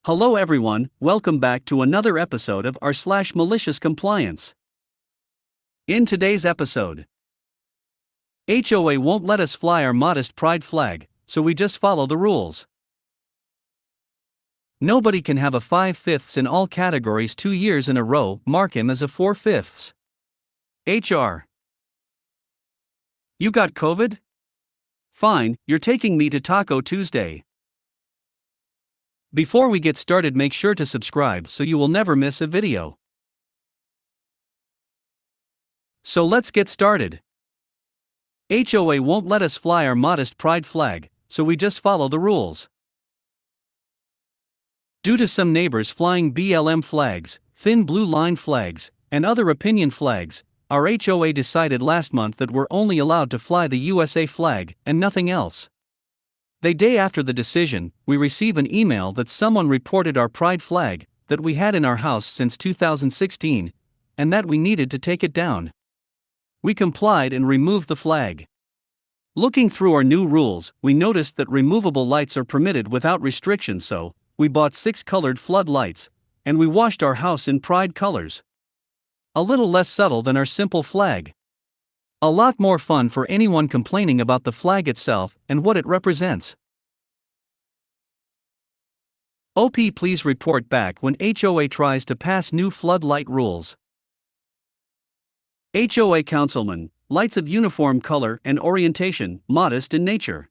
Hello everyone, welcome back to another episode of Rslash Malicious Compliance. In today's episode, HOA won't let us fly our modest pride flag, so we just follow the rules. Nobody can have a 5/5 in all categories 2 years in a row, mark him as a 4/5. HR. You got COVID? Fine, you're taking me to Taco Tuesday. Before we get started, make sure to subscribe so you will never miss a video. So let's get started. HOA won't let us fly our modest pride flag, so we just follow the rules. Due to some neighbors flying BLM flags, thin blue line flags, and other opinion flags, our HOA decided last month that we're only allowed to fly the USA flag and nothing else. The day after the decision, we receive an email that someone reported our pride flag that we had in our house since 2016, and that we needed to take it down. We complied and removed the flag. Looking through our new rules, we noticed that removable lights are permitted without restrictions, so we bought 6 colored flood lights, and we washed our house in pride colors. A little less subtle than our simple flag. A lot more fun for anyone complaining about the flag itself and what it represents. OP, please report back when HOA tries to pass new floodlight rules. HOA Councilman, lights of uniform color and orientation, modest in nature.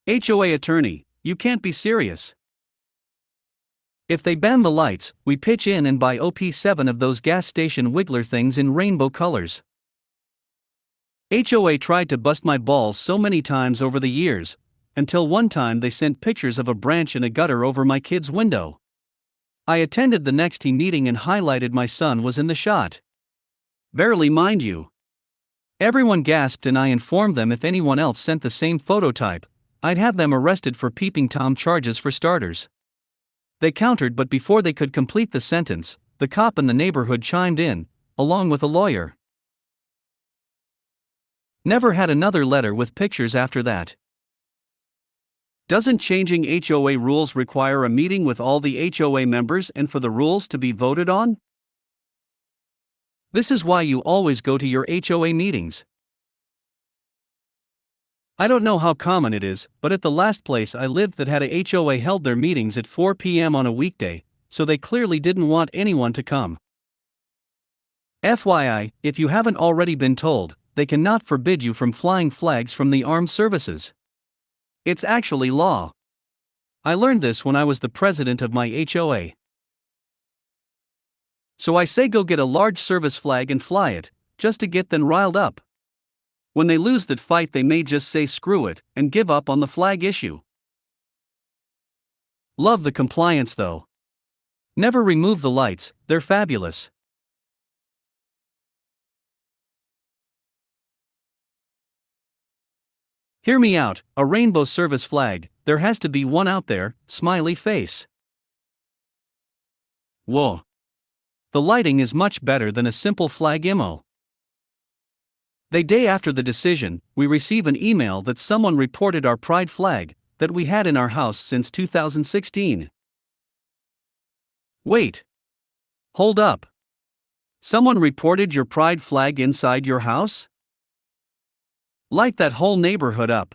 HOA Attorney, you can't be serious. If they ban the lights, we pitch in and buy OP7 of those gas station wiggler things in rainbow colors. HOA tried to bust my balls so many times over the years, until one time they sent pictures of a branch in a gutter over my kid's window. I attended the next team meeting and highlighted my son was in the shot. Barely, mind you. Everyone gasped and I informed them if anyone else sent the same phototype, I'd have them arrested for peeping Tom charges for starters. They countered, but before they could complete the sentence, the cop in the neighborhood chimed in, along with a lawyer. Never had another letter with pictures after that. Doesn't changing HOA rules require a meeting with all the HOA members and for the rules to be voted on? This is why you always go to your HOA meetings. I don't know how common it is, but at the last place I lived that had a HOA held their meetings at 4 p.m. on a weekday, so they clearly didn't want anyone to come. FYI, if you haven't already been told, they cannot forbid you from flying flags from the armed services. It's actually law. I learned this when I was the president of my HOA. So I say go get a large service flag and fly it, just to get them riled up. When they lose that fight, they may just say screw it and give up on the flag issue. Love the compliance though. Never remove the lights, they're fabulous. Hear me out, a rainbow service flag, there has to be one out there, smiley face. Whoa. The lighting is much better than a simple flag emo. The day after the decision, we receive an email that someone reported our pride flag that we had in our house since 2016. Wait. Hold up. Someone reported your pride flag inside your house? Light that whole neighborhood up.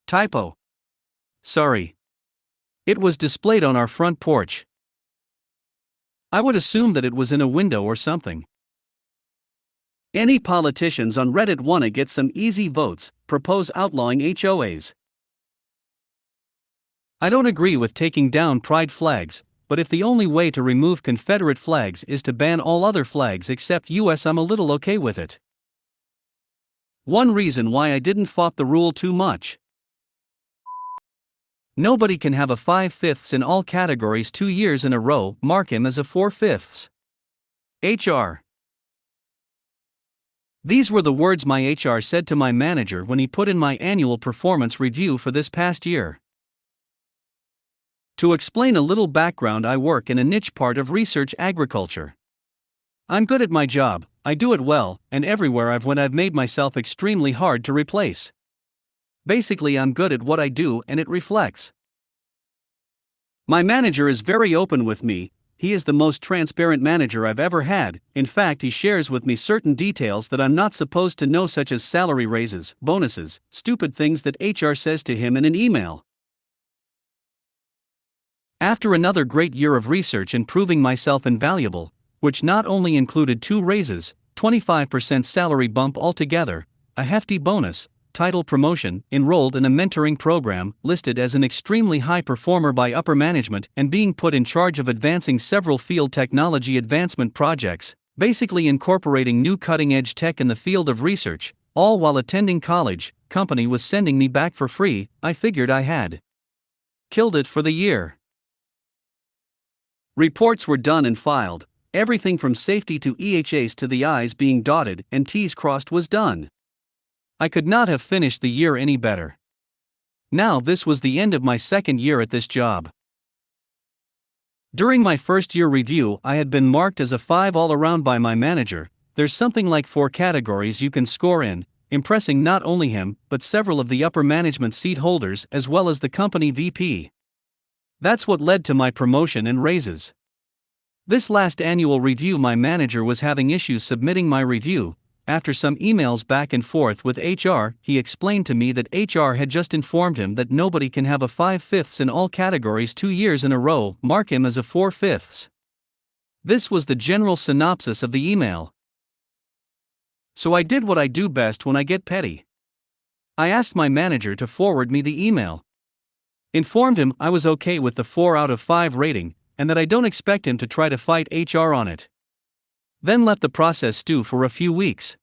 Typo. Sorry. It was displayed on our front porch. I would assume that it was in a window or something. Any politicians on Reddit wanna get some easy votes, propose outlawing HOAs. I don't agree with taking down pride flags, but if the only way to remove Confederate flags is to ban all other flags except US, I'm a little okay with it. One reason why I didn't fought the rule too much. Nobody can have a 5/5 in all categories 2 years in a row, mark him as a 4/5. HR. These were the words my HR said to my manager when he put in my annual performance review for this past year. To explain a little background, I work in a niche part of research agriculture. I'm good at my job, I do it well, and everywhere I've went I've made myself extremely hard to replace. Basically, I'm good at what I do and it reflects. My manager is very open with me. He is the most transparent manager I've ever had. In fact, he shares with me certain details that I'm not supposed to know, such as salary raises, bonuses, stupid things that HR says to him in an email. After another great year of research and proving myself invaluable, which not only included 2 raises, 25% salary bump altogether, a hefty bonus, title promotion, enrolled in a mentoring program, listed as an extremely high performer by upper management, and being put in charge of advancing several field technology advancement projects, basically incorporating new cutting-edge tech in the field of research, all while attending college, company was sending me back for free. I figured I had killed it for the year. Reports were done and filed. Everything from safety to EHAs to the I's being dotted and T's crossed was done. I could not have finished the year any better. Now this was the end of my second year at this job. During my first year review, I had been marked as a 5 all around by my manager. There's something like 4 categories you can score in, impressing not only him, but several of the upper management seat holders as well as the company VP. That's what led to my promotion and raises. This last annual review, my manager was having issues submitting my review. After some emails back and forth with HR, he explained to me that HR had just informed him that nobody can have a 5/5 in all categories 2 years in a row, mark him as a 4/5. This was the general synopsis of the email. So I did what I do best when I get petty. I asked my manager to forward me the email. Informed him I was okay with the 4 out of 5 rating, and that I don't expect him to try to fight HR on it. Then let the process stew for a few weeks.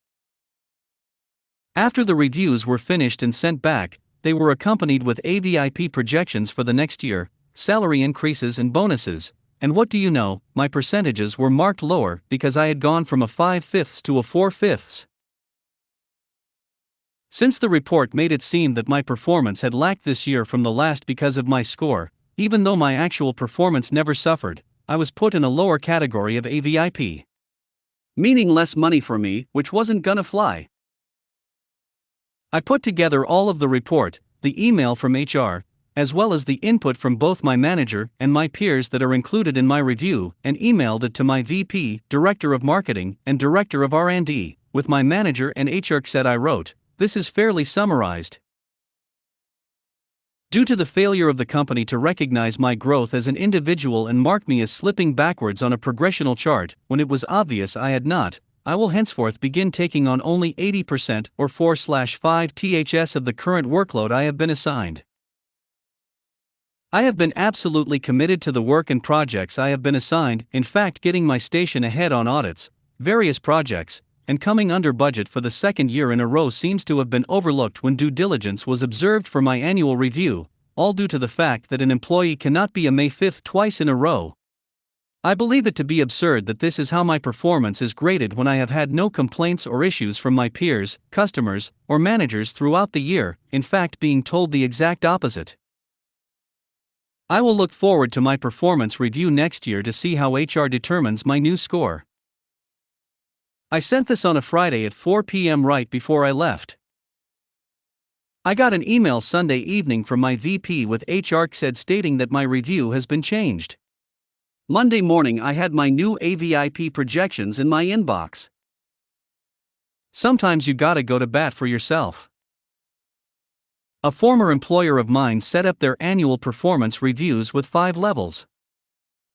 After the reviews were finished and sent back, they were accompanied with AVIP projections for the next year, salary increases and bonuses, and what do you know, my percentages were marked lower because I had gone from a 5/5 to a 4/5. Since the report made it seem that my performance had lacked this year from the last because of my score, even though my actual performance never suffered, I was put in a lower category of AVIP. Meaning less money for me, which wasn't gonna fly. I put together all of the report, the email from HR, as well as the input from both my manager and my peers that are included in my review, and emailed it to my VP, Director of Marketing, and Director of R&D, with my manager and HR said I wrote, this is fairly summarized. Due to the failure of the company to recognize my growth as an individual and mark me as slipping backwards on a progressional chart, when it was obvious I had not, I will henceforth begin taking on only 80% or 4/5 THS of the current workload I have been assigned. I have been absolutely committed to the work and projects I have been assigned, in fact getting my station ahead on audits, various projects, and coming under budget for the second year in a row seems to have been overlooked when due diligence was observed for my annual review, all due to the fact that an employee cannot be a May 5th twice in a row. I believe it to be absurd that this is how my performance is graded when I have had no complaints or issues from my peers, customers, or managers throughout the year, in fact being told the exact opposite. I will look forward to my performance review next year to see how HR determines my new score. I sent this on a Friday at 4 p.m. right before I left. I got an email Sunday evening from my VP with HR said stating that my review has been changed. Monday morning I had my new AVIP projections in my inbox. Sometimes you gotta go to bat for yourself. A former employer of mine set up their annual performance reviews with 5 levels.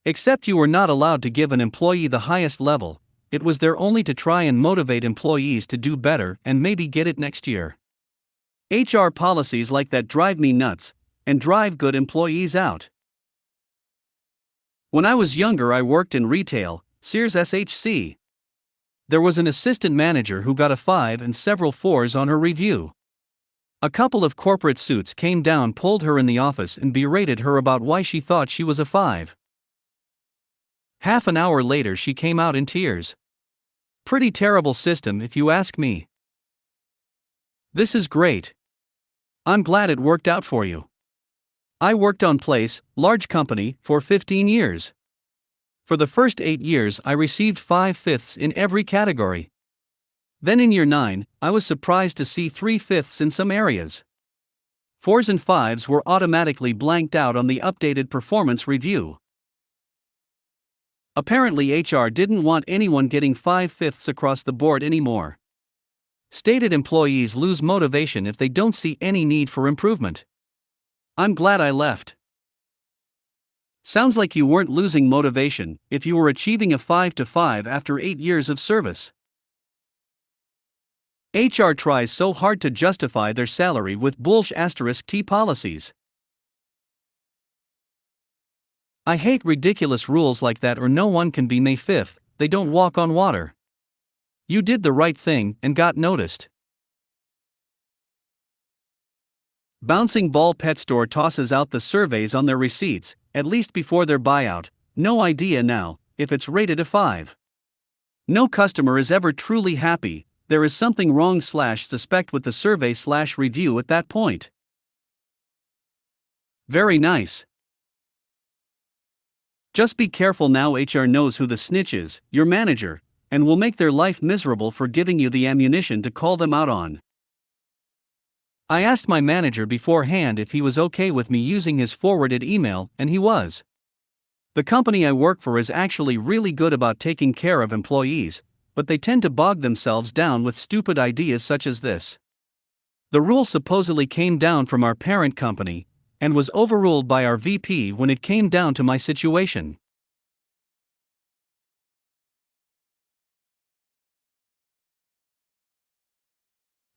Except you were not allowed to give an employee the highest level. It was there only to try and motivate employees to do better and maybe get it next year. HR policies like that drive me nuts, and drive good employees out. When I was younger I worked in retail, Sears SHC. There was an assistant manager who got a 5 and several 4s on her review. A couple of corporate suits came down, pulled her in the office and berated her about why she thought she was a 5. Half an hour later she came out in tears. Pretty terrible system if you ask me. This is great. I'm glad it worked out for you. I worked on place, large company, for 15 years. For the first 8 years I received 5/5 in every category. Then in year 9, I was surprised to see 3/5 in some areas. 4s and 5s were automatically blanked out on the updated performance review. Apparently HR didn't want anyone getting 5/5 across the board anymore. Stated employees lose motivation if they don't see any need for improvement. I'm glad I left. Sounds like you weren't losing motivation if you were achieving a 5/5 after 8 years of service. HR tries so hard to justify their salary with **T policies. I hate ridiculous rules like that, or no one can be May 5th, they don't walk on water. You did the right thing and got noticed. Bouncing Ball Pet Store tosses out the surveys on their receipts, at least before their buyout. No idea now if it's rated a 5. No customer is ever truly happy. There is something wrong / suspect with the survey / review at that point. Very nice. Just be careful now. HR knows who the snitch is, your manager, and will make their life miserable for giving you the ammunition to call them out on. I asked my manager beforehand if he was okay with me using his forwarded email, and he was. The company I work for is actually really good about taking care of employees, but they tend to bog themselves down with stupid ideas such as this. The rule supposedly came down from our parent company, and was overruled by our VP when it came down to my situation.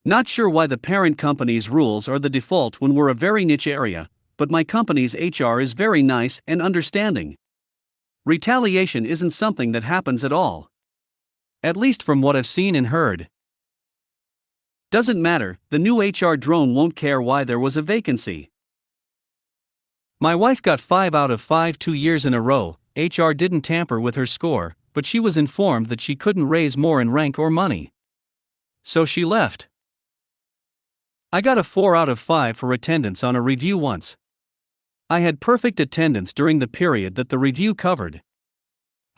Not sure why the parent company's rules are the default when we're a very niche area, but my company's HR is very nice and understanding. Retaliation isn't something that happens at all. At least from what I've seen and heard. Doesn't matter, the new HR drone won't care why there was a vacancy. My wife got 5 out of 5 2 years in a row. HR didn't tamper with her score, but she was informed that she couldn't raise more in rank or money. So she left. I got a 4 out of 5 for attendance on a review once. I had perfect attendance during the period that the review covered.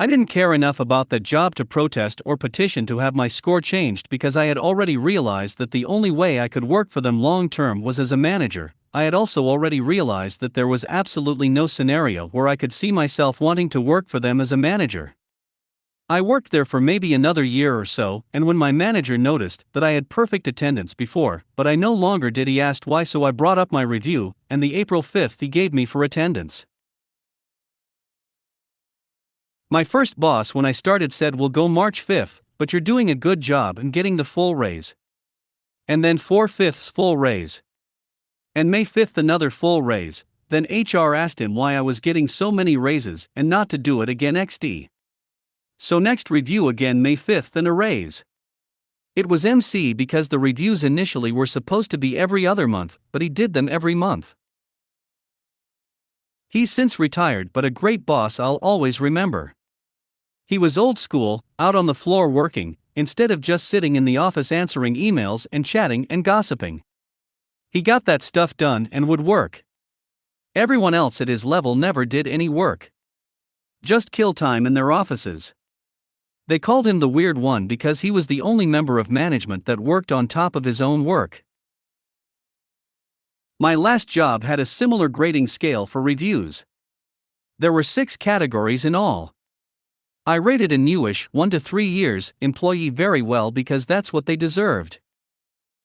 I didn't care enough about that job to protest or petition to have my score changed because I had already realized that the only way I could work for them long term was as a manager. I had also already realized that there was absolutely no scenario where I could see myself wanting to work for them as a manager. I worked there for maybe another year or so, and when my manager noticed that I had perfect attendance before, but I no longer did, he asked why, so I brought up my review and the April 5th he gave me for attendance. My first boss when I started said, "We'll go March 5th, but you're doing a good job and getting the full raise." And then 4/5 full raise. And May 5th another full raise. Then HR asked him why I was getting so many raises and not to do it again XD. So next review again May 5th and a raise. It was MC because the reviews initially were supposed to be every other month, but he did them every month. He's since retired, but a great boss I'll always remember. He was old school, out on the floor working, instead of just sitting in the office answering emails and chatting and gossiping. He got that stuff done and would work. Everyone else at his level never did any work. Just kill time in their offices. They called him the weird one because he was the only member of management that worked on top of his own work. My last job had a similar grading scale for reviews. There were 6 categories in all. I rated a newish 1 to 3 years employee very well because that's what they deserved.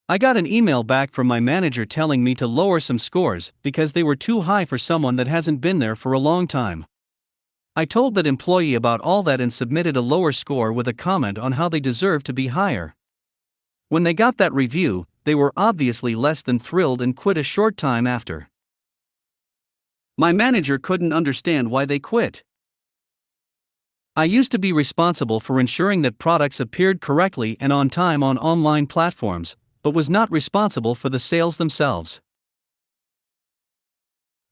I got an email back from my manager telling me to lower some scores because they were too high for someone that hasn't been there for a long time. I told that employee about all that and submitted a lower score with a comment on how they deserved to be higher. When they got that review, they were obviously less than thrilled and quit a short time after. My manager couldn't understand why they quit. I used to be responsible for ensuring that products appeared correctly and on time on online platforms, but was not responsible for the sales themselves.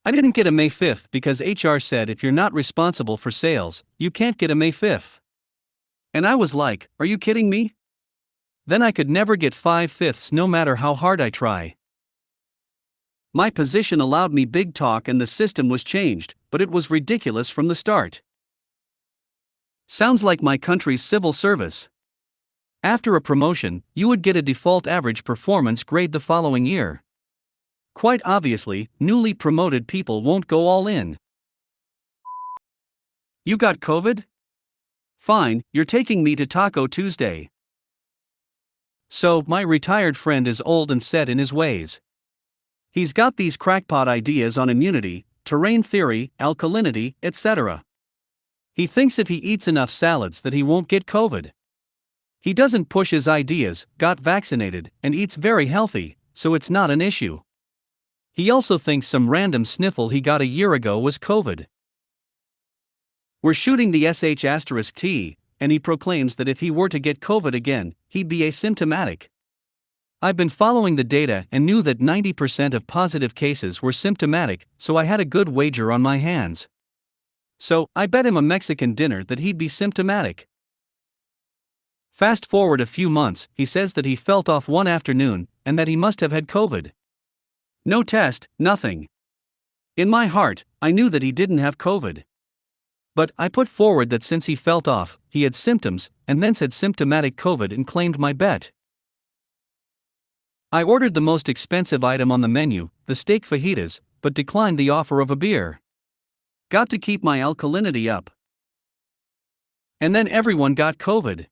I didn't get a May 5th because HR said if you're not responsible for sales, you can't get a May 5th. And I was like, are you kidding me? Then I could never get 5/5 no matter how hard I try. My position allowed me big talk and the system was changed, but it was ridiculous from the start. Sounds like my country's civil service. After a promotion, you would get a default average performance grade the following year. Quite obviously, newly promoted people won't go all in. You got COVID? Fine, you're taking me to Taco Tuesday. So, my retired friend is old and set in his ways. He's got these crackpot ideas on immunity, terrain theory, alkalinity, etc. He thinks if he eats enough salads that he won't get COVID. He doesn't push his ideas, got vaccinated, and eats very healthy, so it's not an issue. He also thinks some random sniffle he got a year ago was COVID. We're shooting the sh*T, and he proclaims that if he were to get COVID again, he'd be asymptomatic. I've been following the data and knew that 90% of positive cases were symptomatic, so I had a good wager on my hands. So, I bet him a Mexican dinner that he'd be symptomatic. Fast forward a few months, he says that he felt off one afternoon, and that he must have had COVID. No test, nothing. In my heart, I knew that he didn't have COVID. But I put forward that since he felt off, he had symptoms, and then said symptomatic COVID and claimed my bet. I ordered the most expensive item on the menu, the steak fajitas, but declined the offer of a beer. Got to keep my alkalinity up. And then everyone got COVID.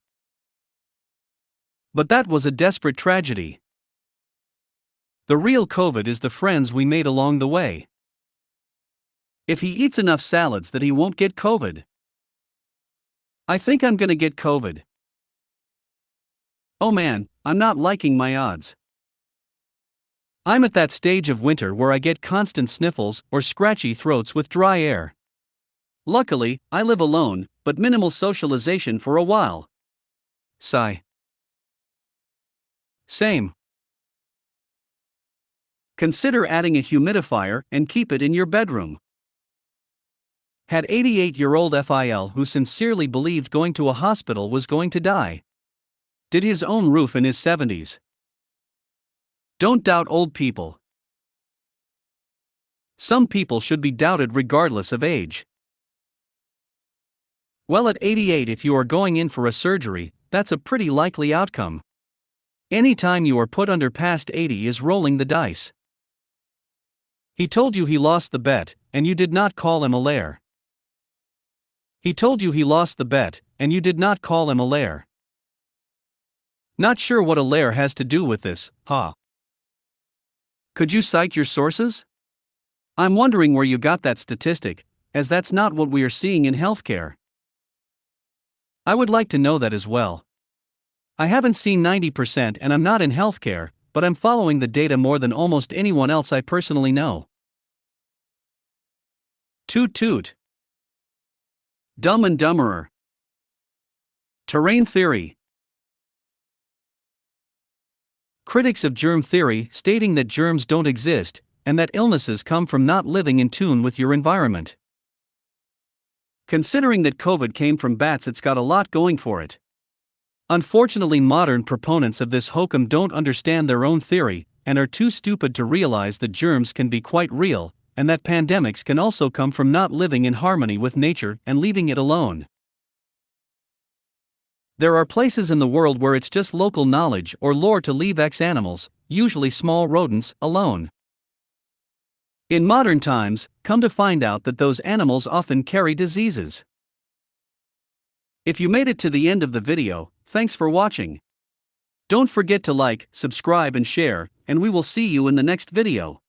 But that was a desperate tragedy. The real COVID is the friends we made along the way. If he eats enough salads that he won't get COVID. I think I'm gonna get COVID. Oh man, I'm not liking my odds. I'm at that stage of winter where I get constant sniffles or scratchy throats with dry air. Luckily, I live alone, but minimal socialization for a while. Sigh. Same. Consider adding a humidifier and keep it in your bedroom. Had 88-year-old FIL who sincerely believed going to a hospital was going to die. Did his own roof in his 70s. Don't doubt old people. Some people should be doubted regardless of age. Well, at 88, if you are going in for a surgery, that's a pretty likely outcome. Any time you are put under past 80 is rolling the dice. He told you he lost the bet, and you did not call him a liar. He told you he lost the bet, and you did not call him a liar. Not sure what a liar has to do with this, huh? Could you cite your sources? I'm wondering where you got that statistic, as that's not what we are seeing in healthcare. I would like to know that as well. I haven't seen 90% and I'm not in healthcare, but I'm following the data more than almost anyone else I personally know. Toot toot. Dumb and Dumberer. Terrain theory. Critics of germ theory stating that germs don't exist, and that illnesses come from not living in tune with your environment. Considering that COVID came from bats, it's got a lot going for it. Unfortunately, modern proponents of this hokum don't understand their own theory, and are too stupid to realize that germs can be quite real, and that pandemics can also come from not living in harmony with nature and leaving it alone. There are places in the world where it's just local knowledge or lore to leave X animals, usually small rodents, alone. In modern times, come to find out that those animals often carry diseases. If you made it to the end of the video, thanks for watching. Don't forget to like, subscribe and share, and we will see you in the next video.